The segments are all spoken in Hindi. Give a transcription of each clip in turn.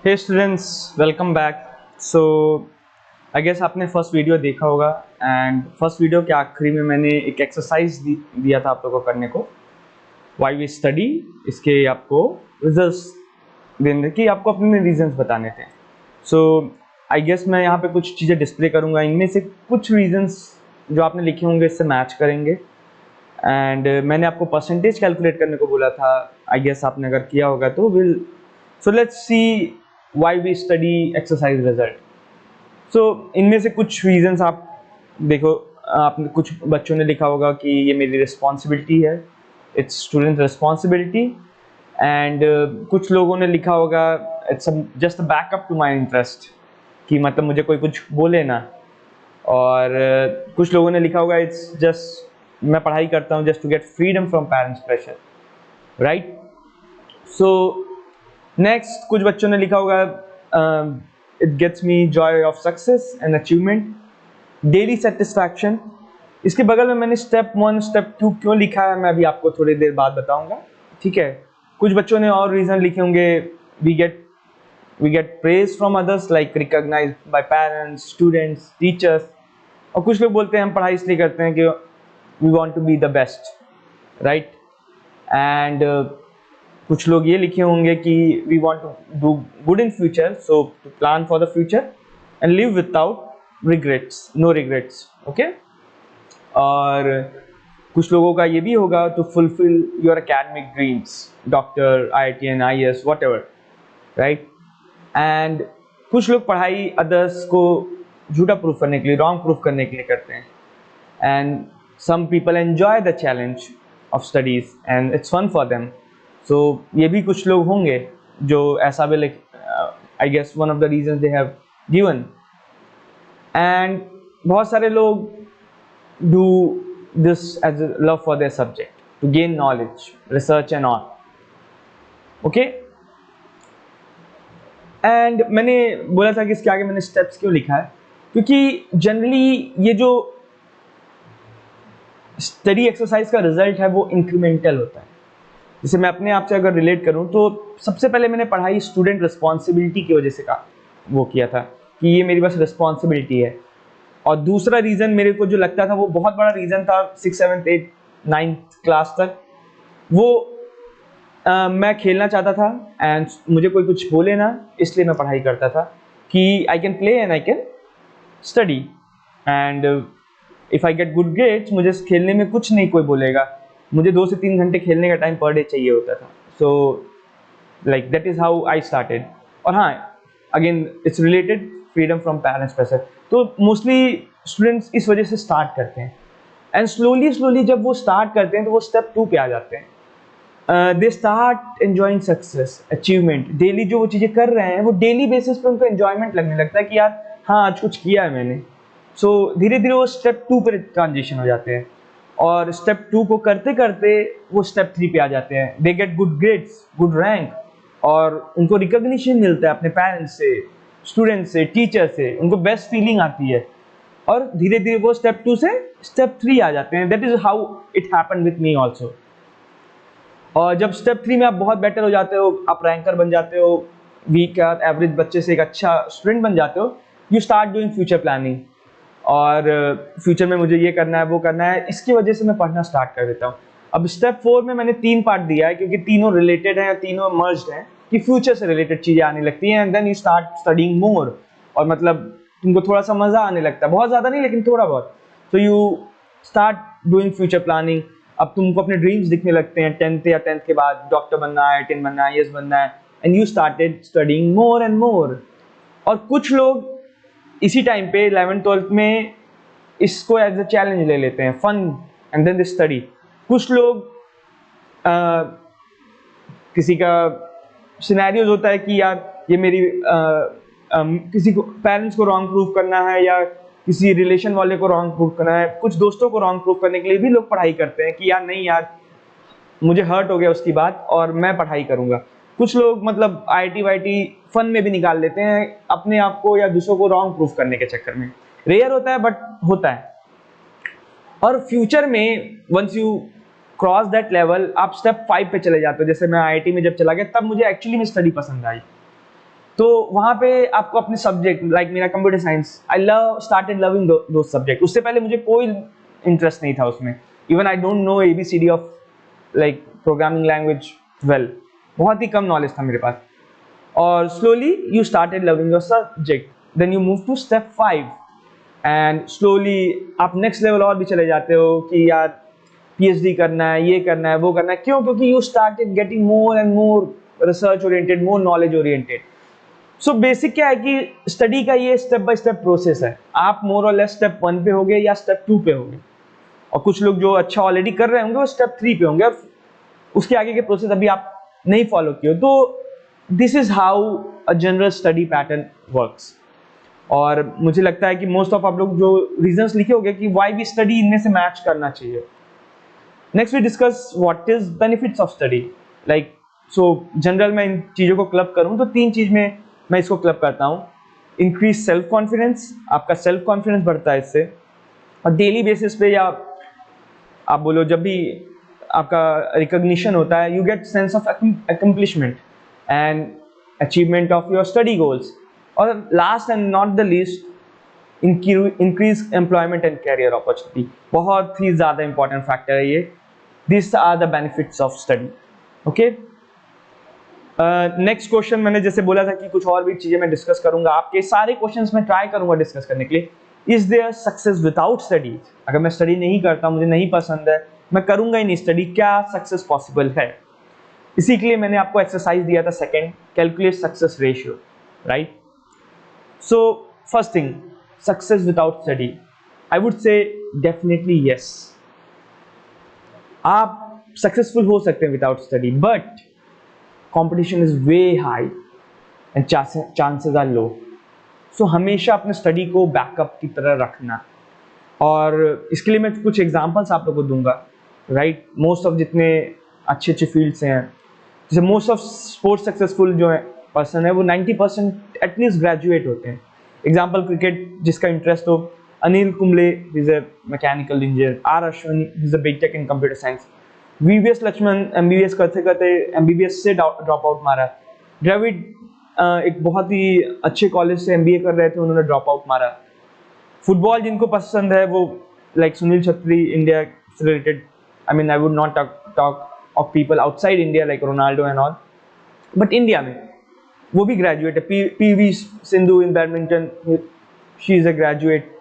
Hey students, welcome back. So I guess आपने फर्स्ट वीडियो देखा होगा एंड फर्स्ट वीडियो के आखिरी में मैंने एक एक्सरसाइज दिया था आप लोगों को करने को, व्हाई वी स्टडी। इसके आपको रिजल्ट्स देने की आपको अपने रीजंस बताने थे। सो आई गेस मैं यहाँ पे कुछ चीज़ें डिस्प्ले करूँगा, इनमें से कुछ रीजंस जो आपने लिखे होंगे इससे मैच करेंगे एंड मैंने आपको परसेंटेज कैलकुलेट करने को बोला था। आई गेस आपने अगर किया होगा तो will so let's see why we study exercise result. So इनमें से कुछ रीजंस आप देखो, आपने कुछ बच्चों ने लिखा होगा कि ये मेरी रिस्पॉन्सिबिलिटी है, इट्स स्टूडेंट रिस्पॉन्सिबिलिटी। एंड कुछ लोगों ने लिखा होगा it's just backup to my interest, कि मतलब मुझे कोई कुछ बोले ना। और कुछ लोगों ने लिखा होगा इट्स जस्ट मैं पढ़ाई करता हूँ just to get freedom from parents pressure, right. So next कुछ बच्चों ने लिखा होगा it gets me joy of success and achievement, daily satisfaction. इसके बगल में मैंने स्टेप 1 स्टेप 2 क्यों लिखा है मैं अभी आपको थोड़ी देर बाद बताऊंगा, ठीक है। कुछ बच्चों ने और रीजन लिखे होंगे, we get praise from others like recognised by parents, students, teachers. और कुछ लोग बोलते हैं हम पढ़ाई इसलिए करते हैं कि we want to be the best, right. And कुछ लोग ये लिखे होंगे कि we want to do good in future, so to plan for the future and live without regrets, no regrets, okay. और कुछ लोगों का ये भी होगा to fulfil your academic dreams, doctor, IITian, IAS, whatever, right. And कुछ लोग पढ़ाई अदर्स को झूठा प्रूफ करने के लिए, रॉन्ग प्रूफ करने के लिए करते हैं। And some people enjoy the challenge of studies and it's fun for them, so ये भी कुछ लोग होंगे जो ऐसा भी like I guess one of the reasons they have given। and बहुत सारे लोग do this as a love for their subject to gain knowledge, research and all, okay। and मैंने बोला था कि इसके आगे मैंने steps क्यों लिखा है, क्योंकि जनरली ये जो स्टडी एक्सरसाइज का रिजल्ट है वो इंक्रीमेंटल होता है। जैसे मैं अपने आप से अगर रिलेट करूं तो सबसे पहले मैंने पढ़ाई स्टूडेंट रिस्पॉन्सिबिलिटी की वजह से वो किया था कि ये मेरी बस रिस्पॉन्सिबिलिटी है। और दूसरा रीज़न मेरे को जो लगता था वो बहुत बड़ा रीज़न था 6, 7, 8, 9th क्लास तक, वो मैं खेलना चाहता था एंड मुझे कोई कुछ बोले ना, इसलिए मैं पढ़ाई करता था कि I can play and I can study and if I get good grades, मुझे खेलने में कुछ नहीं कोई बोलेगा। मुझे 2 से 3 घंटे खेलने का टाइम पर डे चाहिए होता था। So like that is how I started. और हाँ, again it's related freedom from parents pressure. तो मोस्टली स्टूडेंट्स इस वजह से स्टार्ट करते हैं एंड स्लोली जब वो स्टार्ट करते हैं तो वो स्टेप 2 पे आ जाते हैं। They start enjoying success, achievement. Daily जो वो चीज़ें कर रहे हैं वो डेली बेसिस पे उनको एंजॉयमेंट लगने लगता है कि यार हाँ आज कुछ किया है मैंने। सो धीरे धीरे वो स्टेप 2 पर ट्रांजिशन हो जाते हैं और स्टेप 2 को करते करते वो स्टेप 3 पे आ जाते हैं। They get good grades, good rank, और उनको रिकॉग्निशन मिलता है अपने पेरेंट्स से, स्टूडेंट्स से, टीचर से, उनको बेस्ट फीलिंग आती है और धीरे धीरे वो स्टेप 2 से स्टेप 3 आ जाते हैं। That is how it happened with me also. और जब स्टेप 3 में आप बहुत बेटर हो जाते हो, आप रैंकर बन जाते हो, वीक या एवरेज बच्चे से एक अच्छा स्टूडेंट बन जाते हो, you start doing future planning. और फ्यूचर में मुझे ये करना है, वो करना है, इसकी वजह से मैं पढ़ना स्टार्ट कर देता हूँ। अब स्टेप 4 में मैंने 3 पार्ट दिया है क्योंकि तीनों रिलेटेड हैं, तीनों मर्ज्ड हैं, कि फ्यूचर से रिलेटेड चीज़ें आने लगती हैं and then you start studying more. और मतलब तुमको थोड़ा सा मज़ा आने लगता है, बहुत ज़्यादा नहीं लेकिन थोड़ा बहुत। तो you start doing future planning. अब तुमको अपने ड्रीम्स दिखने लगते हैं 10th या 10th के बाद, डॉक्टर बनना है, IITian बनना है, IAS बनना है, and you started studying more and more. और कुछ लोग इसी टाइम पे 11th 12th में इसको एज अ चैलेंज ले लेते हैं, fun, and then they study. कुछ लोग किसी का सिनेरियोज होता है कि यार ये मेरी किसी को पेरेंट्स को रॉन्ग प्रूफ करना है या किसी रिलेशन वाले को रॉन्ग प्रूफ करना है, कुछ दोस्तों को रॉन्ग प्रूफ करने के लिए भी लोग पढ़ाई करते हैं कि यार नहीं यार मुझे हर्ट हो गया उसकी बात और मैं पढ़ाई करूंगा। कुछ लोग मतलब IIT वाईटी फन में भी निकाल लेते हैं अपने आप को या दूसरों को रॉन्ग प्रूफ करने के चक्कर में। रेयर होता है बट होता है। और फ्यूचर में once you cross that level, आप स्टेप 5 पे चले जाते हो। जैसे मैं IIT में जब चला गया तब मुझे एक्चुअली में स्टडी पसंद आई। तो वहाँ पे आपको अपने सब्जेक्ट लाइक मेरा computer science, I started loving दो सब्जेक्ट। उससे पहले मुझे कोई इंटरेस्ट नहीं था उसमें, even I don't know ABCD of like programming language well, बहुत ही कम नॉलेज था मेरे पास। और slowly you started loving your subject, then you move to step 5 and slowly आप नेक्स्ट लेवल और भी चले जाते हो कि यार PhD करना है, ये करना है, वो करना है। क्यों? क्योंकि you started getting more and more research oriented, more knowledge oriented. So basic क्या है कि स्टडी का ये स्टेप बाय स्टेप प्रोसेस है। आप मोर और लेस स्टेप 1 पे होगे या स्टेप 2 पे होगे, और कुछ लोग जो अच्छा ऑलरेडी कर रहे होंगे वो स्टेप 3 पे होंगे, और उसके आगे के प्रोसेस अभी आप नहीं फॉलो किए। तो this is how a general study pattern works. और मुझे लगता है कि मोस्ट ऑफ आप लोग जो रीजंस लिखे होंगे कि व्हाई वी स्टडी, इनमें से मैच करना चाहिए। Next we discuss what is benefits of study. Like so general में इन चीज़ों को क्लब करूँ तो 3 चीज़ में मैं इसको क्लब करता हूँ। इंक्रीज सेल्फ कॉन्फिडेंस, आपका सेल्फ कॉन्फिडेंस बढ़ता है इससे, और डेली बेसिस पे या आप बोलो जब भी आपका रिकॉग्निशन होता है, you get sense of accomplishment and achievement of your study goals. और last and not the least, increase employment and career opportunity. बहुत ही ज़्यादा इंपॉर्टेंट फैक्टर है ये। This are the benefits of study. Okay, next question, मैंने जैसे बोला था कि कुछ और भी चीज़ें मैं डिस्कस करूंगा, आपके सारे क्वेश्चंस मैं ट्राई करूंगा डिस्कस करने के लिए। Is their success without study? अगर मैं स्टडी नहीं करता, मुझे नहीं पसंद है, मैं करूंगा ही नहीं स्टडी, क्या सक्सेस पॉसिबल है? इसी के लिए मैंने आपको एक्सरसाइज दिया था second, calculate success ratio, right? So first thing, success without study, I would से डेफिनेटली यस। आप सक्सेसफुल हो सकते हैं without study, but competition is way high and chances are low. So हमेशा अपने स्टडी को बैकअप की तरह रखना। और इसके लिए मैं कुछ एग्जांपल्स आप लोगों को दूंगा, राइट? मोस्ट ऑफ जितने अच्छे अच्छे फील्ड्स हैं, जैसे मोस्ट ऑफ स्पोर्ट्स सक्सेसफुल जो है पर्सन है वो 90% एटलीस्ट ग्रेजुएट होते हैं। एग्जाम्पल क्रिकेट, जिसका इंटरेस्ट हो, Anil Kumble is a mechanical engineer, R Ashwin is a BTech in computer science, VVS Laxman MBBS करते करते MBBS से ड्रॉप आउट मारा। द्रविड एक बहुत ही अच्छे कॉलेज से MBA कर रहे थे, उन्होंने ड्रॉप आउट मारा। फुटबॉल जिनको पसंद है वो लाइक सुनील छेत्री, इंडिया से related, I mean I would not talk of people outside India like Ronaldo and all, but India में वो भी ग्रेजुएट है। PV Sindhu in badminton, she is a graduate.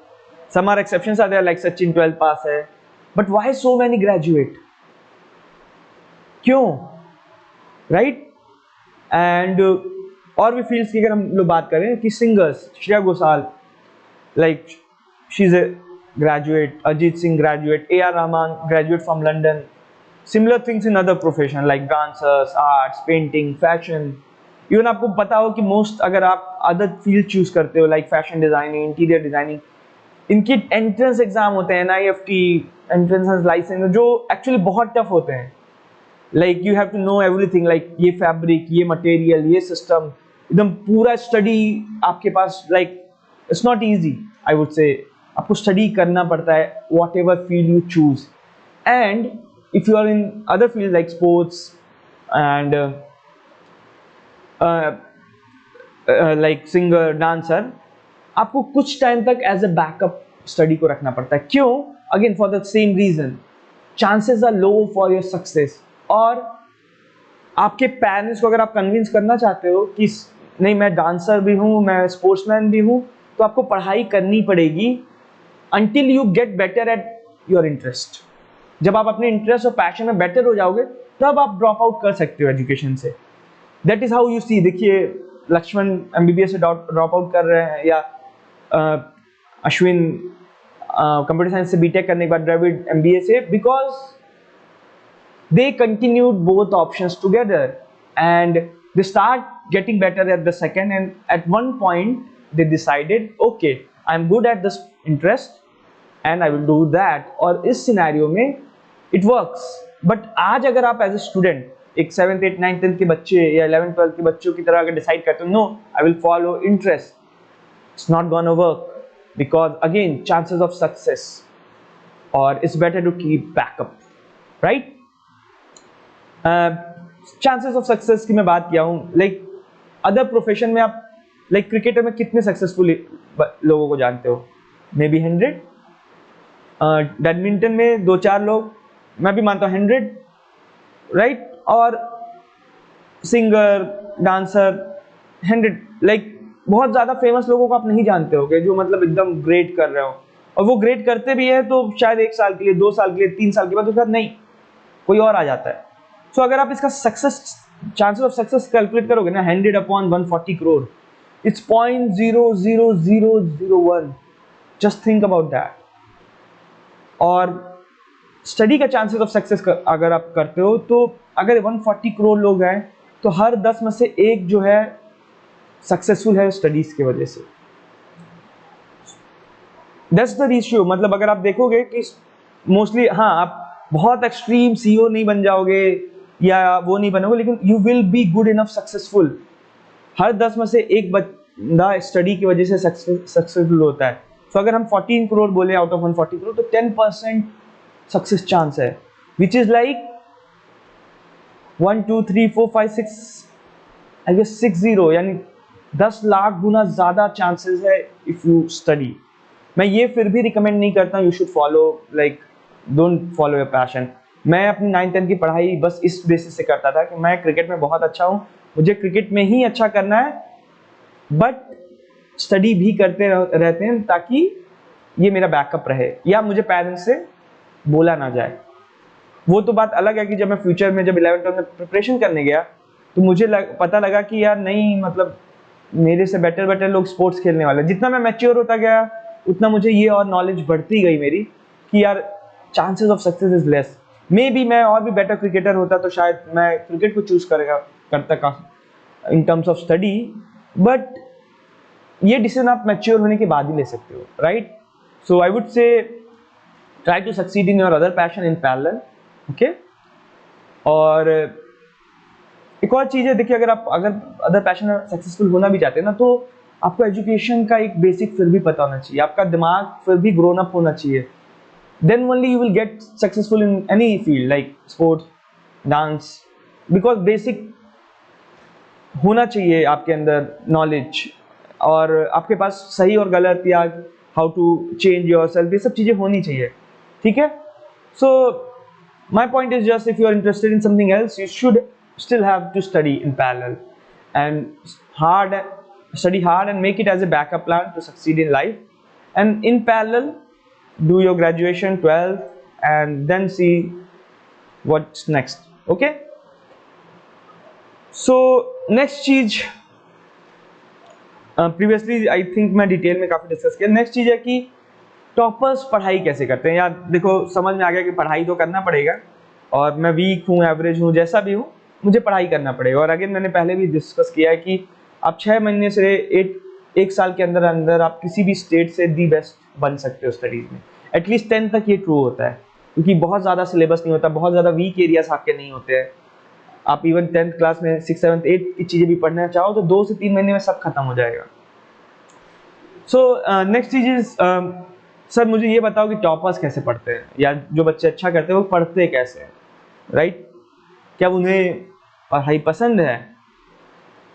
Some are exceptions are there like Sachin 12th pass है, but why so many graduate? क्यों? राइट? एंड और भी फील्ड्स की अगर हम लोग बात करें कि singers, Shreya Ghoshal like she is a graduate, Arijit Singh graduate, AR Rahman graduate from London. Similar things in other profession like dancers, arts, painting, fashion. Even आपको पता हो कि मोस्ट अगर आप अदर फील्ड चूज करते हो like fashion designing, interior designing, इनके एंट्रेंस एग्जाम होते हैं, NIFT एंट्रेंस लाइसेंस, जो एक्चुअली बहुत टफ होते हैं। Like you have to know everything, like ये फैब्रिक, ये मटेरियल, ये सिस्टम, एकदम पूरा स्टडी आपके पास। Like it's not easy, I would से आपको स्टडी करना पड़ता है what ever field you choose. And if you are in other field like sports and like singer, dancer, आपको कुछ टाइम तक एज अ बैकअप स्टडी को रखना पड़ता है। क्यों? Again for the same reason, chances are low for your success. और आपके पेरेंट्स को अगर आप कन्विंस करना चाहते हो कि नहीं मैं डांसर भी हूँ, मैं स्पोर्ट्समैन भी हूँ, तो आपको पढ़ाई करनी पड़ेगी until you get better at your interest. जब आप अपने इंटरेस्ट और पैशन में बेटर हो जाओगे तब आप ड्रॉप आउट कर सकते हो एजुकेशन से। That is how you see. देखिए लक्ष्मण MBBS से ड्रॉप आउट कर रहे हैं, या अश्विन कंप्यूटर साइंस से BTech करने के बाद द्रविड MBA से, because they continued both options together and they start getting better at the second, and at one point they decided okay, I'm good at this interest and I will do that। और इस सिनेरियो में it works। but आज अगर आप एज ए स्टूडेंट एक 7th 8th 9th 10th के बच्चे या 11th 12th के बच्चों की तरह अगर डिसाइड करते हो no I will follow interest, it's not gonna work because again chances of success, or it's better to keep backup, right? Chances of success की मैं बात किया हूँ, लाइक अदर प्रोफेशन में आप लाइक क्रिकेटर में कितने सक्सेसफुल लोगों को जानते हो? May be 100। बैडमिंटन में 2-4 लोग, मैं भी मानता हूँ 100, राइट? और सिंगर, डांसर 100, लाइक बहुत ज़्यादा फेमस लोगों को आप नहीं जानते होगे जो मतलब एकदम ग्रेट कर रहे हो, और वो ग्रेट करते भी है तो शायद 1 साल के लिए, 2 साल के लिए, 3 साल के बाद उसके बाद नहीं, कोई और आ जाता है। सो अगर आप इसका success, chances of success calculate करोगे ना, 100 upon 140 crore, it's 0.00001। Just think about that. और स्टडी का चांसेस ऑफ सक्सेस अगर आप करते हो तो अगर 140 करोड़ लोग हैं तो हर 10 में से एक जो है सक्सेसफुल है स्टडीज की वजह से। That's the ratio. मतलब अगर आप देखोगे कि मोस्टली, हाँ, आप बहुत एक्सट्रीम सीईओ नहीं बन जाओगे या वो नहीं बनोगे, लेकिन you will be good enough successful. हर 10 में से एक बंदा स्टडी की वजह से सक्सेसफुल होता है। तो अगर हम 14 करोड़ बोले आउट ऑफ 140 करोड़ तो 10% सक्सेस चांस है, which is like 1 2 3 4 5 6, I guess 60, यानी 10 लाख गुना ज़्यादा चांसेस है इफ़ यू स्टडी। मैं ये फिर भी रिकमेंड नहीं करता you should follow, like don't follow your passion. मैं अपनी 9th-10th की पढ़ाई बस इस बेसिस से करता था कि मैं क्रिकेट में बहुत अच्छा हूँ, मुझे क्रिकेट में ही अच्छा करना है, बट स्टडी भी करते रहते हैं ताकि ये मेरा बैकअप रहे या मुझे पेरेंट्स से बोला ना जाए। वो तो बात अलग है कि जब मैं फ्यूचर में, जब 11th में प्रिपरेशन करने गया तो मुझे पता लगा कि यार नहीं, मतलब मेरे से बेटर लोग स्पोर्ट्स खेलने वाले। जितना मैं मैच्योर होता गया उतना मुझे ये और नॉलेज बढ़ती गई मेरी कि यार chances of success is less. May be मैं और भी बेटर क्रिकेटर होता तो शायद मैं क्रिकेट को चूज करता in terms of study, but ये डिसीजन आप मैच्योर होने के बाद ही ले सकते हो, right? So I would say try to succeed in your other passion in parallel, okay? और एक और चीज़ है, देखिए, अगर अदर पैशन में सक्सेसफुल होना भी चाहते हैं ना, तो आपको एजुकेशन का एक बेसिक फिर भी पता होना चाहिए, आपका दिमाग फिर भी ग्रोन अप होना चाहिए। Then only you will get successful in any field like sports, dance, because basic होना चाहिए आपके अंदर नॉलेज, और आपके पास सही और गलत या how to change yourself, ये सब चीज़ें होनी चाहिए, ठीक है? So my point is just if you are interested in something else, you should still have to study in parallel and study hard and make it as a backup plan to succeed in life. And in parallel, do your graduation 12th and then see what's next, okay? So next चीज, प्रीवियसली आई थिंक मैं डिटेल में काफी डिस्कस किया। नेक्स्ट चीज है कि टॉपर्स पढ़ाई कैसे करते हैं। यार देखो, समझ में आ गया कि पढ़ाई तो करना पड़ेगा, और मैं वीक हूँ, एवरेज हूँ, जैसा भी हूँ, मुझे पढ़ाई करना पड़ेगा। और अगेन मैंने पहले भी डिस्कस किया है कि आप 6 महीने से एक साल के अंदर अंदर आप किसी भी स्टेट से दी बेस्ट बन सकते हो स्टडीज़ में। एटलीस्ट 10th तक ये ट्रू होता है, क्योंकि बहुत ज़्यादा सिलेबस नहीं होता, बहुत ज़्यादा वीक एरियाज आपके नहीं होते हैं। आप इवन 10th क्लास में 6, 7, 8 की चीज़ें भी पढ़ना चाहो तो 2 से 3 महीने में सब खत्म हो जाएगा। सो नेक्स्ट चीज इज, सर मुझे ये बताओ कि टॉपर्स कैसे पढ़ते हैं, या जो बच्चे अच्छा करते हैं वो पढ़ते कैसे हैं, राइट? क्या उन्हें पढ़ाई पसंद है,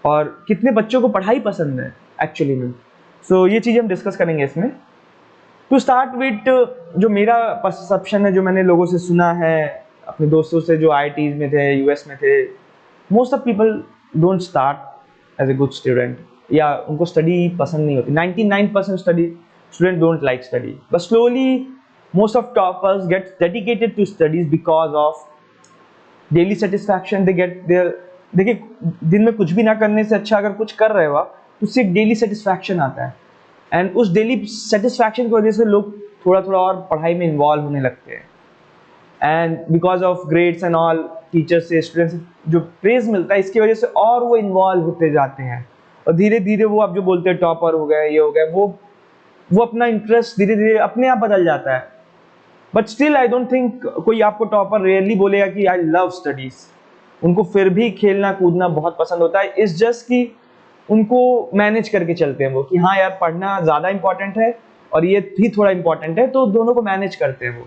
और कितने बच्चों को पढ़ाई पसंद है एक्चुअली में? सो ये चीज़ हम डिस्कस करेंगे इसमें। टू स्टार्ट विथ, जो मेरा परसेप्शन है, जो मैंने लोगों से सुना है, अपने दोस्तों से जो IITs में थे, US में थे, most of people don't start as a good student, या उनको स्टडी पसंद नहीं होती। 99% student don't like study, but slowly most of toppers get dedicated to studies because of daily satisfaction they get there. देखिए, दिन में कुछ भी ना करने से अच्छा अगर कुछ कर रहे हो आप, तो उससे एक डेली सेटिस्फैक्शन आता है, एंड उस डेली सेटिस्फैक्शन की वजह से लोग थोड़ा थोड़ा और पढ़ाई में इन्वॉल्व होने लगते हैं। And because of grades and all, teachers से, स्टूडेंट्स से जो प्रेज मिलता है, इसकी वजह से और वो इन्वॉल्व होते जाते हैं, और धीरे धीरे वो, आप जो बोलते हैं टॉपर हो गए, ये हो गए, वो अपना इंटरेस्ट धीरे धीरे अपने आप बदल जाता है। But still I don't think कोई आपको टॉपर रेयरली बोलेगा कि आई लव स्टडीज। उनको फिर भी खेलना कूदना बहुत पसंद होता है। इट्स जस्ट कि उनको मैनेज करके चलते हैं वो, कि हाँ यार पढ़ना ज़्यादा इंपॉर्टेंट है और ये भी थोड़ा इंपॉर्टेंट है, तो दोनों को मैनेज करते हैं वो।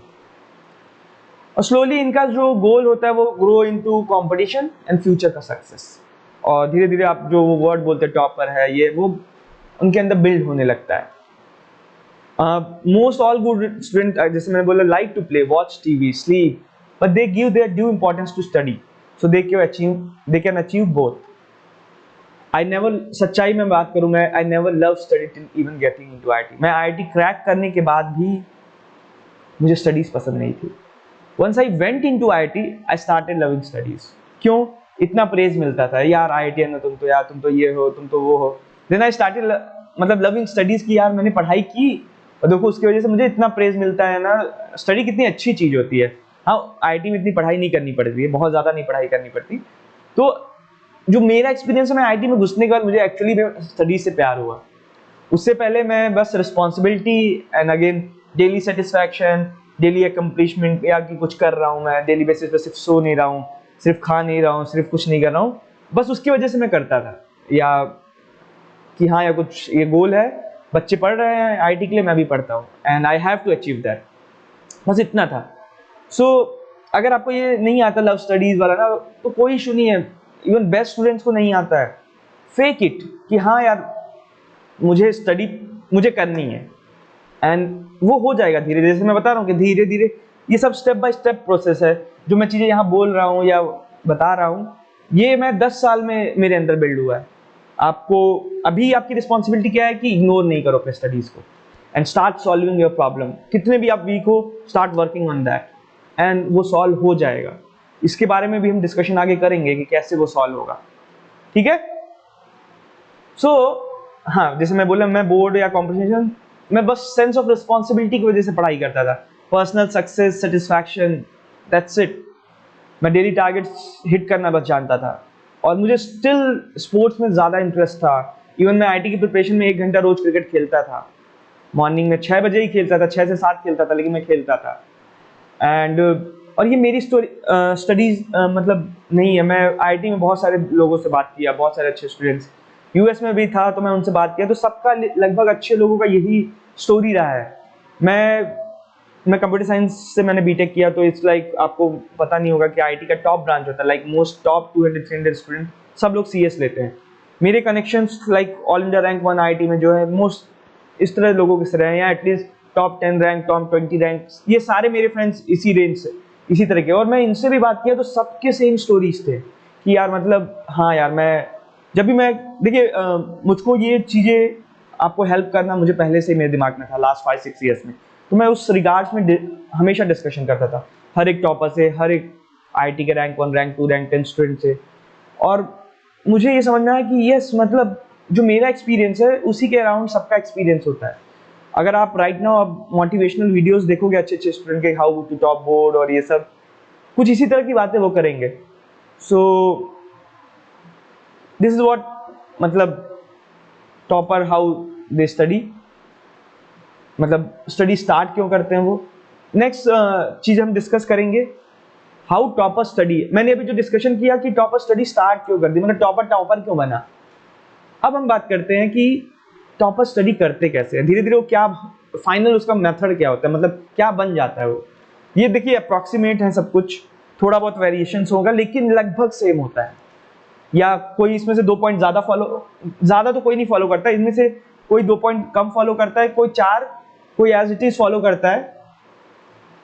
और स्लोली इनका जो गोल होता है वो grow into competition and future का सक्सेस। और धीरे धीरे आप जो वर्ड बोलते हैं टॉपर है, ये वो उनके अंदर बिल्ड होने लगता है। मोस्ट ऑल गुड स्टूडेंट, जैसे मैंने बोला, like to play, watch TV, sleep, but they give their due importance to study, so they can achieve both. I never, सच्चाई में बात करूँ मैं, I never love study till even getting into IIT. मैं आईआईटी क्रैक करने के बाद भी मुझे स्टडीज पसंद नहीं थी। Once I went into IIT, I started loving studies. क्यों? इतना प्रेज मिलता था, यार आईआईटी है ना, तुम तो यार, तुम तो ये हो, तुम तो वो हो। देन आई स्टार्टेड मतलब लविंग स्टडीज की, यार मैंने पढ़ाई की और देखो उसकी वजह से मुझे इतना प्रेज मिलता है ना। स्टडी कितनी अच्छी चीज होती है। हाँ, आईआईटी में इतनी पढ़ाई नहीं करनी पड़ती है, बहुत ज्यादा नहीं पढ़ाई करनी पड़ती। तो जो मेरा एक्सपीरियंस है, मैं आईआईटी में घुसने के बाद मुझे एक्चुअली स्टडी से प्यार हुआ। उससे पहले मैं बस responsibility and again daily satisfaction, daily accomplishment, या कि कुछ कर रहा हूँ मैं डेली बेसिस पे, सिर्फ सो नहीं रहा हूँ, सिर्फ खा नहीं रहा हूँ, सिर्फ कुछ नहीं कर रहा हूँ, बस उसकी वजह से मैं करता था। या कि हाँ, या कुछ ये गोल है, बच्चे पढ़ रहे हैं आईआईटी के लिए, मैं भी पढ़ता हूँ, and I have to achieve that, बस इतना था। सो अगर आपको ये नहीं आता लव स्टडीज वाला ना, तो कोई इशू नहीं है। इवन बेस्ट स्टूडेंट्स को नहीं आता है। फेक इट कि हाँ यार मुझे स्टडी मुझे करनी है, एंड वो हो जाएगा धीरे धीरे। जैसे मैं बता रहा हूँ कि धीरे धीरे ये सब स्टेप बाय स्टेप प्रोसेस है। जो मैं चीज़ें यहाँ बोल रहा हूँ या बता रहा हूँ, ये मैं 10 साल में मेरे अंदर बिल्ड हुआ है। आपको अभी आपकी रिस्पॉन्सिबिलिटी क्या है कि इग्नोर नहीं करो अपने स्टडीज को, and start solving your problem. कितने भी आप वीक हो, start working on that, and वो सॉल्व हो जाएगा। इसके बारे में भी हम डिस्कशन आगे करेंगे कि कैसे वो सॉल्व होगा, ठीक है। सो हाँ, जैसे मैं बोला, मैं बोर्ड या कॉम्पिटिशन, मैं बस सेंस ऑफ रिस्पॉन्सिबिलिटी की वजह से पढ़ाई करता था। Personal success, satisfaction, that's it. मैं डेली टारगेट्स हिट करना बस जानता था, और मुझे स्टिल स्पोर्ट्स में ज़्यादा इंटरेस्ट था। इवन मैं आईआईटी की प्रिपरेशन में 1 घंटा रोज क्रिकेट खेलता था। मॉर्निंग में 6 बजे ही खेलता था, 6 से 7 खेलता था, लेकिन मैं खेलता था। एंड और ये मेरी स्टडीज मतलब नहीं है। मैं आईआईटी में बहुत सारे लोगों से बात किया, बहुत सारे अच्छे स्टूडेंट्स, यूएस में भी था तो मैं उनसे बात किया, तो सबका लगभग अच्छे लोगों का यही स्टोरी रहा है। मैं कंप्यूटर साइंस से मैंने बीटेक किया, तो इट्स लाइक आपको पता नहीं होगा कि आईआईटी का टॉप ब्रांच होता है, लाइक मोस्ट टॉप 200-300 स्टूडेंट सब लोग सीएस लेते हैं। मेरे connections like all India rank 1 IIT में जो है मोस्ट इस तरह लोगों के से रहे हैं, या at least top 10 rank, top 20 rank, ये सारे मेरे फ्रेंड्स इसी रेंज से, इसी तरह के। और मैं इनसे भी बात किया तो सबके सेम स्टोरीज थे कि यार मतलब हाँ यार, मैं जब भी मैं देखिए मुझको ये चीज़ें आपको हेल्प करना मुझे पहले से मेरे दिमाग में था लास्ट 5-6 ईयर्स में। तो मैं उस रिगार्ड्स में हमेशा डिस्कशन करता था हर एक टॉपर से, हर एक आईआईटी के रैंक 1, रैंक 2, रैंक 10 स्टूडेंट से। और मुझे ये समझना है कि यस, मतलब जो मेरा एक्सपीरियंस है उसी के अराउंड सबका एक्सपीरियंस होता है। अगर आप राइट नाउ आप मोटिवेशनल वीडियोस देखोगे अच्छे अच्छे स्टूडेंट के, हाउ टू टॉप बोर्ड और ये सब, कुछ इसी तरह की बातें वो करेंगे। सो दिस इज व्हाट, मतलब टॉपर हाउ दे स्टडी, मतलब स्टडी स्टार्ट क्यों करते हैं वो। नेक्स्ट चीज हम डिस्कस करेंगे, हाउ टॉपर स्टडी। मैंने अभी जो डिस्कशन किया कि टॉपर स्टडी स्टार्ट क्यों कर दी, मतलब टॉपर क्यों बना। अब हम बात करते हैं कि टॉपर स्टडी करते कैसे हैं, धीरे धीरे वो क्या फाइनल उसका मेथड क्या होता है, मतलब क्या बन जाता है वो। ये देखिए अप्रॉक्सीमेट है सब कुछ, थोड़ा बहुत वेरिएशंस होगा, लेकिन लगभग सेम होता है। या कोई इसमें से 2 पॉइंट ज़्यादा ज़्यादा तो कोई नहीं फॉलो करता, इनमें से कोई 2 पॉइंट कम फॉलो करता है, कोई 4, कोई एज इट इज फॉलो करता है,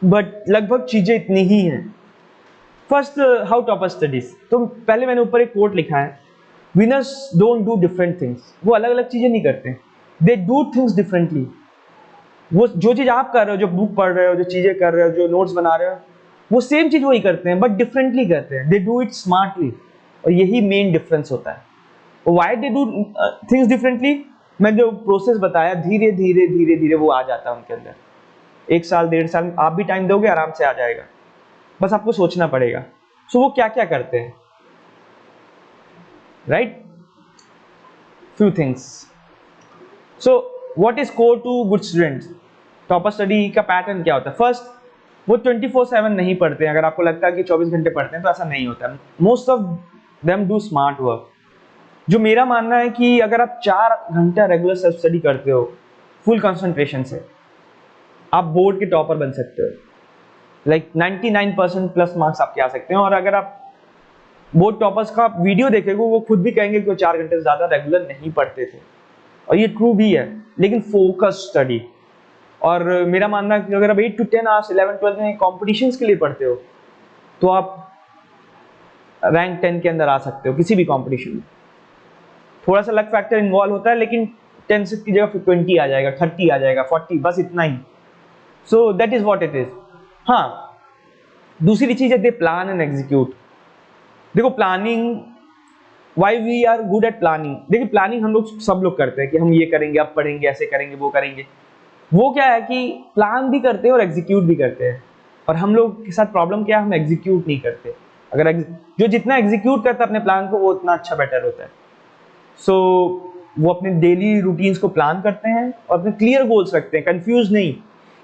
बट लगभग चीज़ें इतनी ही हैं। First, how topper studies. तो पहले मैंने ऊपर एक कोट लिखा है, winners don't do different things. वो अलग अलग चीज़ें नहीं करते, दे डू थिंग्स डिफरेंटली। वो जो चीज़ आप कर रहे हो, जो बुक पढ़ रहे हो, जो चीज़ें कर रहे हो, जो नोट्स बना रहे हो, वो सेम चीज़ वही करते हैं, बट डिफरेंटली करते हैं। दे डू इट स्मार्टली, और यही मेन डिफरेंस होता है। Why they do things differently, मैं जो प्रोसेस बताया, धीरे धीरे धीरे धीरे वो आ जाता है उनके अंदर। 1 साल 1.5 साल आप भी टाइम दोगे, आराम से आ जाएगा, बस आपको सोचना पड़ेगा। सो वो क्या क्या करते हैं, right, few things. So what is core to good students. Topper study का पैटर्न क्या होता है। फर्स्ट, वो 24/7 नहीं पढ़ते हैं। अगर आपको लगता है कि 24 घंटे पढ़ते हैं, तो ऐसा नहीं होता है। Most of them do smart work. जो मेरा मानना है कि अगर आप 4 घंटा रेगुलर सेल्फ स्टडी करते हो फुल कंसंट्रेशन से, आप बोर्ड के टॉपर बन सकते हो। लाइक 99% प्लस मार्क्स आपके आ सकते हैं। और अगर आप बोर्ड टॉपर्स का वीडियो देखेंगे, वो खुद भी कहेंगे कि वो 4 घंटे से ज़्यादा रेगुलर नहीं पढ़ते थे। और ये ट्रू भी है, लेकिन फोकस स्टडी। और मेरा मानना है कि अगर आप 8 to 10 आवर्स 11-12 में कॉम्पिटिशन्स के लिए पढ़ते हो तो आप रैंक 10 के अंदर आ सकते हो किसी भी कॉम्पिटिशन में। थोड़ा सा लक फैक्टर इन्वॉल्व होता है, लेकिन 10 की जगह 20 आ जाएगा, 30 आ जाएगा, 40, बस इतना ही। So that is what it is. हाँ, दूसरी चीज है दे प्लान एंड एग्जीक्यूट। देखो planning, why we are good at planning, देखिए प्लानिंग हम लोग सब लोग करते हैं कि हम ये करेंगे, अब पढ़ेंगे, ऐसे करेंगे, वो करेंगे। वो क्या है कि प्लान भी करते हैं और एग्जीक्यूट भी करते हैं, और हम लोग के साथ प्रॉब्लम क्या है, हम एग्जीक्यूट नहीं करते। अगर जो जितना एग्जीक्यूट करता है अपने प्लान को, वो उतना अच्छा बेटर होता है। सो वो अपने डेली रूटीन्स को प्लान करते हैं और अपने क्लियर गोल्स रखते हैं, कंफ्यूज नहीं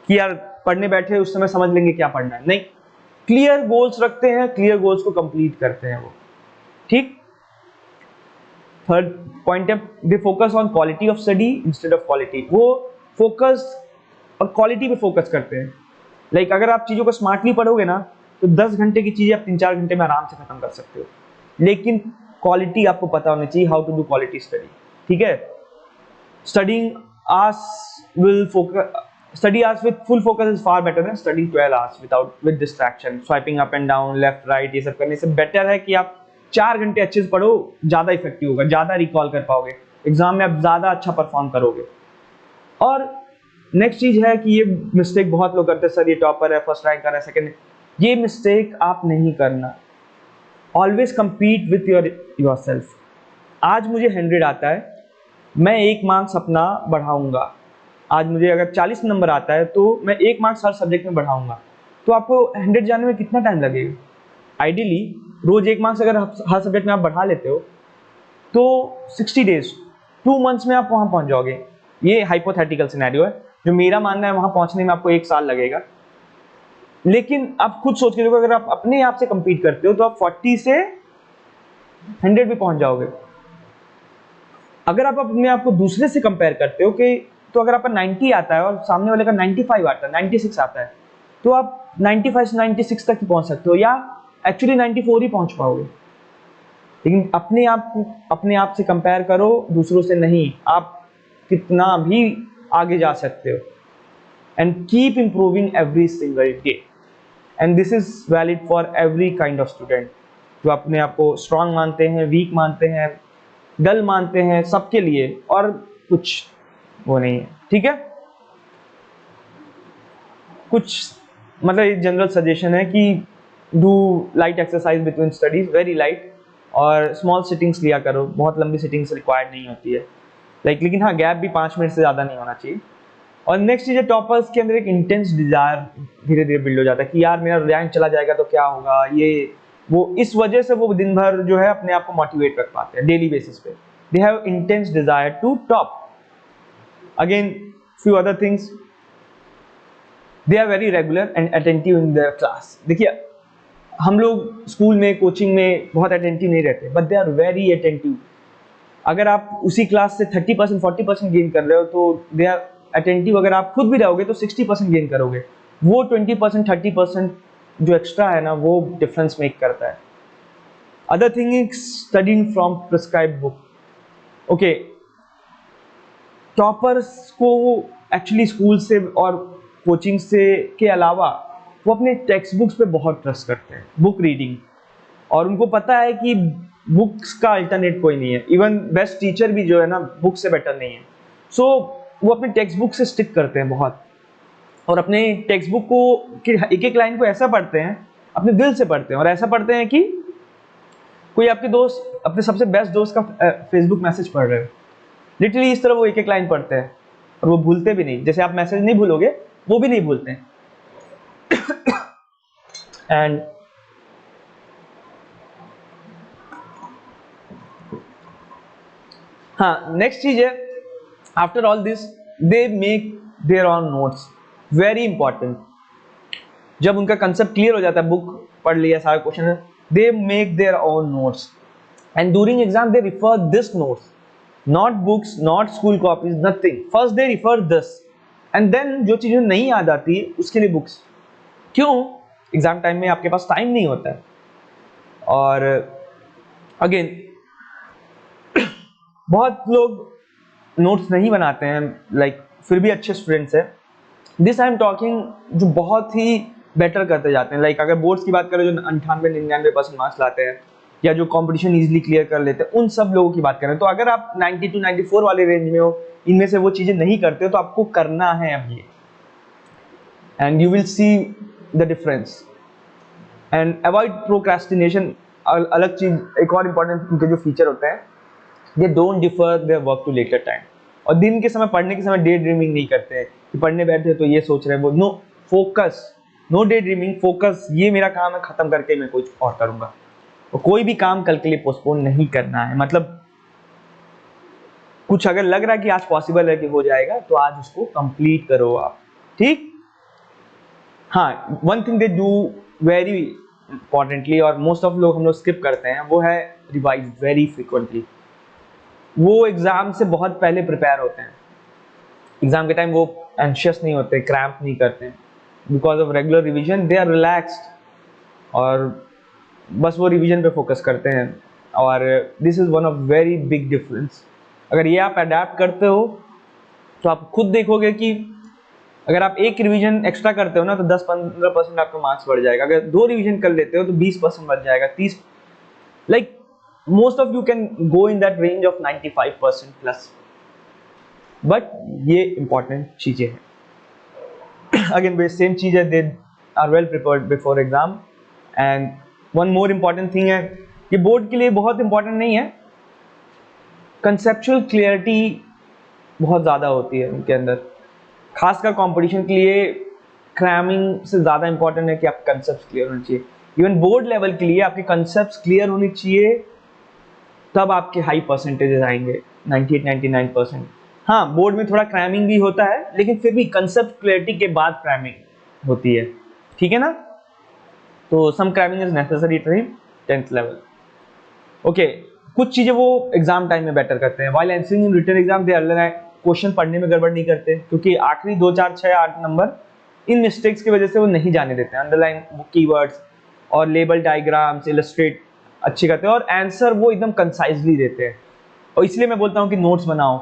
कि यार पढ़ने बैठे उस समय समझ लेंगे क्या पढ़ना है, नहीं, क्लियर गोल्स रखते हैं, क्लियर गोल्स को कंप्लीट करते हैं वो। ठीक। थर्ड पॉइंट है they focus on quality of study instead of quality. वो फोकस और क्वालिटी पे फोकस करते हैं। लाइक अगर आप चीज़ों को स्मार्टली पढ़ोगे ना तो 10 घंटे की चीज़ें आप 3-4 घंटे में आराम से खत्म कर सकते हो, लेकिन क्वालिटी आपको पता होनी चाहिए, how to do quality study. ठीक है। Studying hours will focus, study hours with full focus is far better than studying 12 hours with distraction, swiping up and down, left right, ये सब करने से बेटर है कि आप 4 घंटे अच्छे से पढ़ो, ज़्यादा इफेक्टिव होगा, ज़्यादा रिकॉल कर पाओगे, एग्जाम में आप ज़्यादा अच्छा परफॉर्म करोगे। और नेक्स्ट चीज़ है कि ये मिस्टेक बहुत लोग करते हैं, सर ये टॉपर है, फर्स्ट रैंक कर रहा है, सेकेंड, ये मिस्टेक आप नहीं करना। Always compete with yourself। आज मुझे 100 आता है, मैं 1 मार्क्स अपना बढ़ाऊंगा। आज मुझे अगर 40 नंबर आता है तो मैं 1 मार्क्स हर सब्जेक्ट में बढ़ाऊंगा। तो आपको 100 जाने में कितना टाइम लगेगा? आइडियली रोज 1 मार्क्स अगर हर सब्जेक्ट में आप बढ़ा लेते हो तो 60 डेज, 2 मंथ्स में आप वहां पहुंच जाओगे। ये हाइपोथेटिकल सिनेरियो है, जो मेरा मानना है वहां पहुंचने में आपको 1 साल लगेगा। लेकिन आप खुद सोच के देखो, अगर आप अपने आप से कंपीट करते हो तो आप 40 से 100 भी पहुंच जाओगे। अगर आप अपने आप को दूसरे से कंपेयर करते हो कि तो अगर आपका 90 आता है और सामने वाले का 95 आता है, 96 आता है, तो आप 95 से 96 तक ही पहुंच सकते हो, या एक्चुअली 94 ही पहुंच पाओगे। लेकिन अपने आप से कंपेयर करो, दूसरों से नहीं। आप कितना भी आगे जा सकते हो, and keep improving every single day, and this is valid for every kind of student, जो अपने आप को स्ट्रांग मानते हैं, वीक मानते हैं, डल मानते हैं, सबके लिए, और कुछ वो नहीं है। ठीक है। कुछ मतलब जनरल सजेशन है कि do light exercise between studies, very light, और स्मॉल सिटिंग्स लिया करो, बहुत लंबी सिटिंग्स रिक्वायर्ड नहीं होती है। लेकिन हाँ, गैप भी 5 मिनट से ज़्यादा नहीं होना चाहिए। और नेक्स्ट चीज़ है, टॉपर्स के अंदर एक इंटेंस डिजायर धीरे धीरे बिल्ड हो जाता है कि यार मेरा रैंक चला जाएगा तो क्या होगा, ये वो, इस वजह से वो दिन भर जो है अपने आप को मोटिवेट रख पाते हैं डेली बेसिस पे। They have intense desire to top. Again, few other things, they are very regular and attentive in their class। देखिए हम लोग स्कूल में, कोचिंग में बहुत अटेंटिव नहीं रहते, but they are very attentive. अगर आप उसी क्लास से 30% 40% गेन कर रहे हो तो दे आर अटेंटिव। अगर आप खुद भी रहोगे तो 60% गेन करोगे। वो 20% 30% जो एक्स्ट्रा है ना, वो डिफरेंस मेक करता है। Other thing is studying from prescribed book. Okay, toppers को एक्चुअली स्कूल से और कोचिंग से के अलावा वो अपने टेक्स्ट बुक्स पे बहुत ट्रस्ट करते हैं, बुक रीडिंग, और उनको पता है कि बुक्स का अल्टरनेट कोई नहीं है। इवन बेस्ट टीचर भी जो है ना, बुक से बेटर नहीं है। सो वो अपने टेक्स्ट बुक से स्टिक करते हैं बहुत, और अपने टेक्स्ट बुक को एक एक लाइन को ऐसा पढ़ते हैं, अपने दिल से पढ़ते हैं, और ऐसा पढ़ते हैं कि कोई आपके दोस्त अपने सबसे बेस्ट दोस्त का फेसबुक मैसेज पढ़ रहे हो। लिटरली इस तरह वो एक एक लाइन पढ़ते हैं, और वो भूलते भी नहीं। जैसे आप मैसेज नहीं भूलोगे, वो भी नहीं भूलते हैं। एंड हाँ, नेक्स्ट चीज है, after all this they make their own notes, very important. जब उनका कंसेप्ट क्लियर हो जाता है, बुक पढ़ लिया, सारे question, they make their own notes, and during exam they refer this notes, not books, not school copies, nothing. First they refer this, and then जो चीजें नहीं याद आती उसके लिए बुक्स। क्यों? एग्जाम टाइम में आपके पास टाइम नहीं होता है। और अगेन बहुत लोग नोट्स नहीं बनाते हैं, लाइक फिर भी अच्छे स्टूडेंट्स हैं, दिस आई एम टॉकिंग जो बहुत ही बेटर करते जाते हैं। लाइक अगर बोर्ड्स की बात करें जो 98-99% मार्क्स लाते हैं या जो कंपटीशन इजीली क्लियर कर लेते हैं, उन सब लोगों की बात करें तो अगर आप 90-94 वाले रेंज में हो, इनमें से वो चीज़ें नहीं करते हो, तो आपको करना है अब ये, and you will see the difference. And avoid procrastination, अलग चीज, एक और इम्पोर्टेंट उनके जो फीचर होते हैं, they don't defer their work to later time. और दिन के समय, पढ़ने के समय डे ड्रीमिंग नहीं करते हैं कि पढ़ने बैठे तो ये सोच रहे हैं वो, no focus, no day dreaming, focus, ये मेरा काम है, खत्म करके मैं कुछ और करूंगा। तो कोई भी काम कल के लिए पोस्टपोन नहीं करना है, मतलब कुछ अगर लग रहा है कि आज पॉसिबल है कि हो जाएगा तो आज उसको कंप्लीट करो आप, ठीक। हाँ, one thing they do very importantly और मोस्ट ऑफ लोग हम लोग स्किप करते हैं, वो है रिवाइज वेरी फ्रिक्वेंटली। वो एग्जाम से बहुत पहले प्रिपेयर होते हैं, एग्जाम के टाइम वो एंशियस नहीं होते, क्रैम्प नहीं करते हैं, because of regular revision they are relaxed और बस वो रिविजन पे फोकस करते हैं। और this is one of very big difference. अगर ये आप अडेप्ट करते हो तो आप खुद देखोगे कि अगर आप एक रिवीजन एक्स्ट्रा करते हो ना तो 10-15% आपका मार्क्स बढ़ जाएगा। अगर 2 रिवीजन कर लेते हो तो 20% बढ़ जाएगा, 30, like most of you can go in that range of 95% plus. But ये इंपॉर्टेंट चीजें हैं, अगेन सेम चीज है, they are well prepared before exam. And one more important thing है, ये बोर्ड के लिए बहुत इंपॉर्टेंट नहीं है, कंसेप्चुअल क्लियरिटी बहुत ज़्यादा होती है उनके अंदर, खासकर कंपटीशन के लिए क्रैमिंग से ज़्यादा इंपॉर्टेंट है कि आप कंसेप्ट क्लियर होने चाहिए। इवन बोर्ड लेवल के लिए आपके कंसेप्ट क्लियर होने चाहिए, तब आपके हाई परसेंटेजेस आएंगे, 98-99%। हाँ, बोर्ड में थोड़ा क्रैमिंग भी होता है, लेकिन फिर भी कंसेप्ट क्लियरिटी के बाद क्रैमिंग होती है, ठीक है ना। तो some cramming is necessary till 10th level. Okay, कुछ चीजें वो एग्जाम टाइम में बेटर करते हैं। While answering in written exam they underline, question पढ़ने में गड़बड़ नहीं करते, क्योंकि आखिरी 2, 4, 6, 8 नंबर इन मिस्टेक्स की वजह से वो नहीं जाने देते हैं। अंडरलाइन कीवर्ड्स और लेबल डायग्राम्स इलस्ट्रेट अच्छे करते हैं, और आंसर वो एकदम कंसाइजली देते हैं। और इसलिए मैं बोलता हूँ कि नोट्स बनाओ।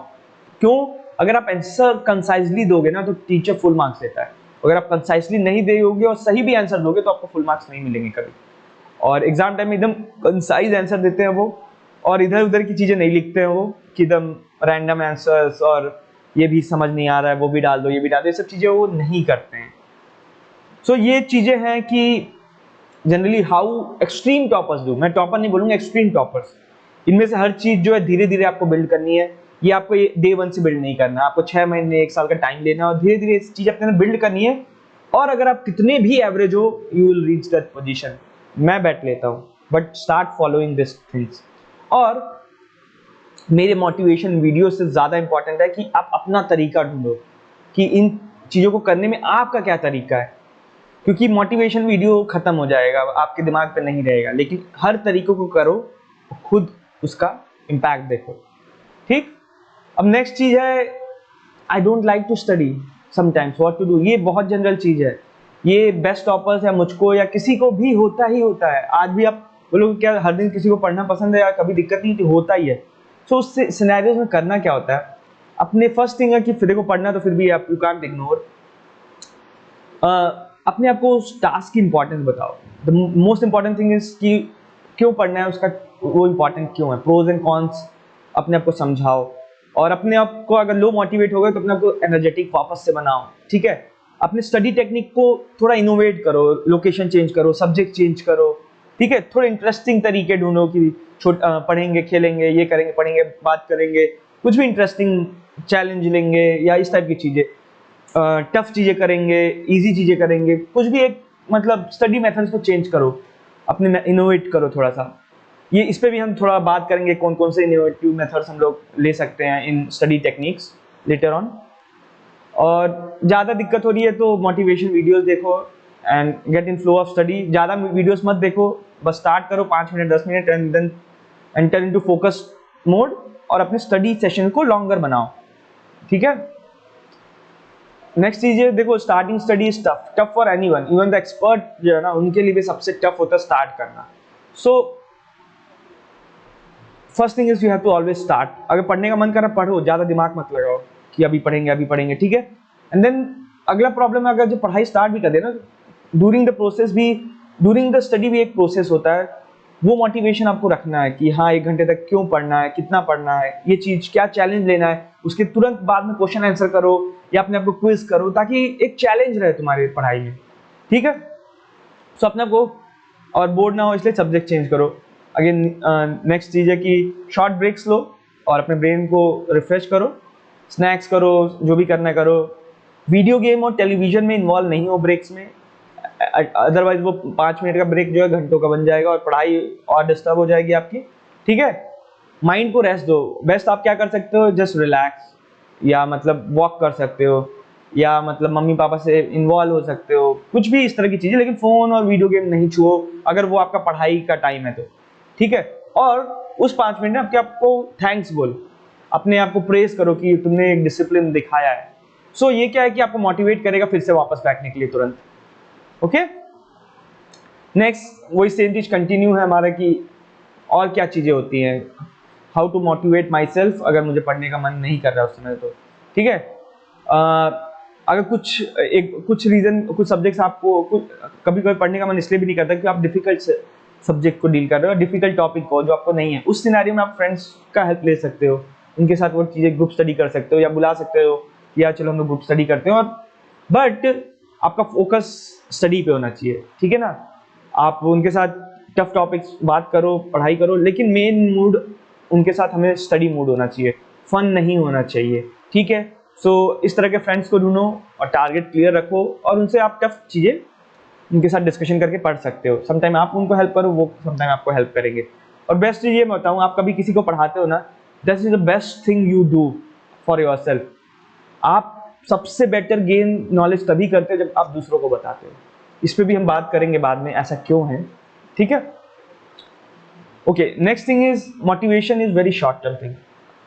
क्यों? अगर आप आंसर कंसाइजली दोगे ना तो टीचर फुल मार्क्स देता है। अगर आप कंसाइजली नहीं दोगे और सही भी आंसर दोगे तो आपको फुल मार्क्स नहीं मिलेंगे कभी। और एग्जाम टाइम में एकदम कंसाइज आंसर देते हैं वो, और इधर उधर की चीजें नहीं लिखते हैं वो कि एकदम रैंडम आंसर्स और ये भी समझ नहीं आ रहा है वो भी डाल दो, ये भी डाल दो, ये सब चीजें वो नहीं करते हैं। सो ये चीजें हैं कि generally how extreme toppers do, मैं टॉपर नहीं बोलूंगा, एक्सट्रीम टॉपर्स, इनमें से हर चीज जो है धीरे धीरे आपको बिल्ड करनी है। ये आपको डे 1 से बिल्ड नहीं करना, आपको 6 महीने 1 साल का टाइम लेना है और धीरे धीरे इस चीज अपने बिल्ड करनी है। और अगर आप कितने भी एवरेज हो, you will reach that position, मैं बैठ लेता हूँ, but start following this things. और मेरे मोटिवेशन वीडियो से ज्यादा इंपॉर्टेंट है कि आप अपना तरीका ढूंढो कि इन चीजों को करने में आपका क्या तरीका है, क्योंकि मोटिवेशन वीडियो खत्म हो जाएगा, आपके दिमाग पे नहीं रहेगा, लेकिन हर तरीकों को करो, खुद उसका इम्पैक्ट देखो, ठीक। अब नेक्स्ट चीज है, I don't like to study sometimes, what to do. ये बहुत जनरल चीज है, ये बेस्ट टॉपर्स या मुझको या किसी को भी होता ही होता है। आज भी आप बोलोगे क्या हर दिन किसी को पढ़ना पसंद है या कभी दिक्कत नहीं थी, होता ही है। तो उस सिनेरियोज में करना क्या होता है, अपने फर्स्ट थिंग है कि फिर को पढ़ना, तो फिर भी आप यू कांट इग्नोर, अपने आप को उस टास्क की इंपॉर्टेंस बताओ। The most important thing is कि क्यों पढ़ना है, उसका वो इंपॉर्टेंट क्यों है, प्रोज एंड कॉन्स अपने आप को समझाओ। और अपने आप को अगर लो मोटिवेट हो गए तो अपने आप को एनर्जेटिक वापस से बनाओ, ठीक है। अपने स्टडी टेक्निक को थोड़ा इनोवेट करो, लोकेशन चेंज करो, सब्जेक्ट चेंज करो, ठीक है। थोड़े इंटरेस्टिंग तरीके ढूंढो कि पढ़ेंगे, खेलेंगे, ये करेंगे, पढ़ेंगे, बात करेंगे, कुछ भी इंटरेस्टिंग चैलेंज लेंगे या इस टाइप की चीजें, टफ चीजें करेंगे, इजी चीजें करेंगे, कुछ भी एक मतलब स्टडी मेथड्स को चेंज करो, अपने इनोवेट करो थोड़ा सा। ये इस पे भी हम थोड़ा बात करेंगे कौन कौन से इनोवेटिव मेथड्स हम लोग ले सकते हैं इन स्टडी टेक्निक्स लेटर ऑन। और ज़्यादा दिक्कत हो रही है तो मोटिवेशन वीडियोस देखो and get in flow of study. ज़्यादा वीडियोस मत देखो, बस स्टार्ट करो 5 minute 10 minute and then enter into focus mode और अपने स्टडी सेशन को लॉन्गर बनाओ, ठीक है। नेक्स्ट चीज है, देखो starting study is tough for anyone, even the expert जो है ना उनके लिए भी सबसे टफ होता है स्टार्ट करना। So first thing is you have to always start. अगर पढ़ने का मन कर रहा पढ़ो, ज़्यादा दिमाग मत लगाओ कि अभी पढ़ेंगे, ठीक है। एंड देन अगला प्रॉब्लम है, अगर जो पढ़ाई स्टार्ट भी कर दे ना, ड्यूरिंग द प्रोसेस भी, ड्यूरिंग द स्टडी भी एक प्रोसेस होता है, वो मोटिवेशन आपको रखना है कि हाँ 1 घंटे तक क्यों पढ़ना है, कितना पढ़ना है, ये चीज़ क्या चैलेंज लेना है, उसके तुरंत बाद में क्वेश्चन आंसर करो या अपने आप को क्विज करो, ताकि एक चैलेंज रहे तुम्हारी पढ़ाई में, ठीक है। सो अपने आप को, और बोर्ड ना हो इसलिए सब्जेक्ट चेंज करो। अगेन नेक्स्ट चीज़ है कि शॉर्ट ब्रेक्स लो और अपने ब्रेन को रिफ्रेश करो, स्नैक्स करो, जो भी करना है करो। वीडियो गेम और टेलीविज़न में इन्वॉल्व नहीं हो ब्रेक्स में, अदरवाइज वो 5 मिनट का ब्रेक जो है घंटों का बन जाएगा और पढ़ाई और डिस्टर्ब हो जाएगी आपकी, ठीक है। माइंड को रेस्ट दो। बेस्ट आप क्या कर सकते हो, जस्ट रिलैक्स, या मतलब वॉक कर सकते हो, या मतलब मम्मी पापा से इन्वॉल्व हो सकते हो, कुछ भी इस तरह की चीज़ें, लेकिन फ़ोन और वीडियो गेम नहीं छुओ अगर वो आपका पढ़ाई का टाइम है तो, ठीक है। और उस 5 मिनट में आपको थैंक्स बोल, अपने आप को प्रेज करो कि तुमने एक डिसिप्लिन दिखाया है। सो ये क्या है कि आपको मोटिवेट करेगा फिर से वापस बैठने के लिए तुरंत, ओके। नेक्स्ट वही सेम चीज कंटिन्यू है हमारा कि और क्या चीज़ें होती हैं, how to motivate myself अगर मुझे पढ़ने का मन नहीं कर रहा है उस समय तो, ठीक है। अगर कुछ रीज़न, कुछ सब्जेक्ट्स आपको कभी कभी पढ़ने का मन इसलिए भी नहीं करता कि आप डिफिकल्ट सब्जेक्ट को डील कर रहे हो, डिफिकल्ट टॉपिक को जो आपको नहीं है, उस सिनेरियो में आप फ्रेंड्स का हेल्प ले सकते हो, उनके साथ वो चीज़ें ग्रुप स्टडी कर सकते हो, या बुला सकते हो कि यार चलो हम लोग ग्रुप स्टडी करते हैं। और बट आपका फोकस स्टडी पे होना चाहिए, ठीक है ना। आप उनके साथ टफ टॉपिक्स बात करो, पढ़ाई करो, लेकिन मेन मूड उनके साथ हमें स्टडी मूड होना चाहिए, फन नहीं होना चाहिए, ठीक है। सो इस तरह के फ्रेंड्स को ढूंढो और टारगेट क्लियर रखो, और उनसे आप टफ चीज़ें उनके साथ डिस्कशन करके पढ़ सकते हो। समटाइम आप उनको हेल्प करो, वो समटाइम आपको हेल्प करेंगे। और बेस्ट चीज़ ये मैं बताऊँ, आप कभी किसी को पढ़ाते हो ना, that is the best thing you do for your self. आप सबसे बेटर गेन नॉलेज तभी करते हो जब आप दूसरों को बताते हो। इस पे भी हम बात करेंगे बाद में, ऐसा क्यों है, ठीक है। Okay, next thing is motivation is very short term thing.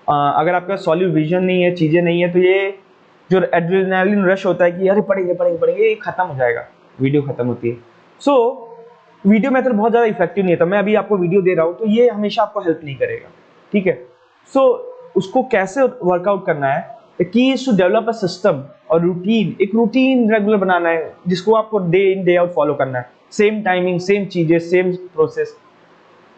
अगर आपका सॉलिड विजन नहीं है, चीज़ें नहीं है, तो ये जो एड्रेनालिन रश होता है कि अरे पढ़ेंगे ये खत्म हो जाएगा, वीडियो खत्म होती है। सो वीडियो मेथड बहुत ज़्यादा इफेक्टिव नहीं है। तो मैं अभी आपको वीडियो दे रहा हूँ तो ये हमेशा आपको हेल्प नहीं करेगा, ठीक है। सो उसको कैसे वर्कआउट करना है, the key is to develop a system और रूटीन। एक रूटीन रेगुलर बनाना है जिसको आपको day in day out follow करना है, सेम टाइमिंग, सेम चीज़ें, सेम प्रोसेस।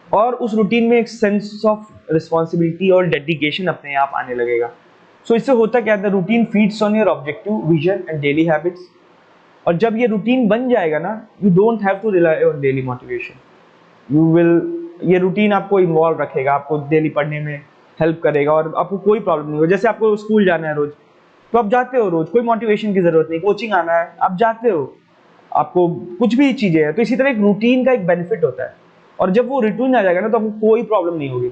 और उस रूटीन में एक सेंस ऑफ रिस्पॉन्सिबिलिटी और डेडिकेशन अपने आप आने लगेगा। सो इससे होता क्या है, the routine feeds on your objective, vision and daily habits. और जब ये रूटीन बन जाएगा ना, you don't have to rely on daily motivation. You will, ये रूटीन आपको इन्वॉल्व रखेगा, आपको डेली पढ़ने में हेल्प करेगा और आपको कोई प्रॉब्लम नहीं हो। जैसे आपको स्कूल जाना है रोज, तो आप जाते हो रोज, कोई मोटिवेशन की जरूरत नहीं। कोचिंग आना है, आप जाते हो, आपको कुछ भी चीजें हैं। तो इसी तरह एक रूटीन का एक बेनिफिट होता है, और जब वो रूटीन आ जाएगा ना, तो आपको कोई प्रॉब्लम नहीं होगी।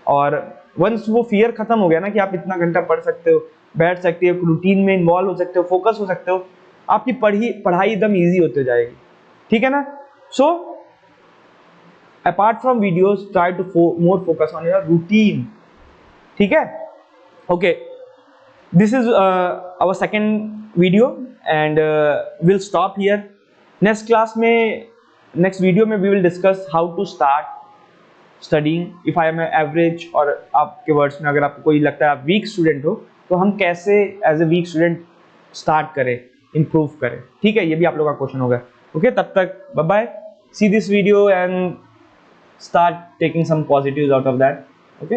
और वंस वो फियर खत्म हो गया ना कि आप इतना घंटा पढ़ सकते हो, बैठ सकते हो, रूटीन में इन्वॉल्व हो सकते हो, फोकस हो सकते हो, आपकी पढ़ाई एकदम ईजी होते जाएगी, ठीक है ना। So apart from videos, try to more focus on your routine, ठीक है। Okay, this is our second video and will stop here. Next class में, नेक्स्ट वीडियो में we will discuss how to start studying if I am average, और आपके वर्ड्स में अगर आपको कोई लगता है आप वीक स्टूडेंट हो, तो हम कैसे as a weak student start करें, इम्प्रूव करें, ठीक है। ये भी आप लोगों का क्वेश्चन होगा। ओके, तब तक bye bye, see this video and start taking some positives out of that, okay।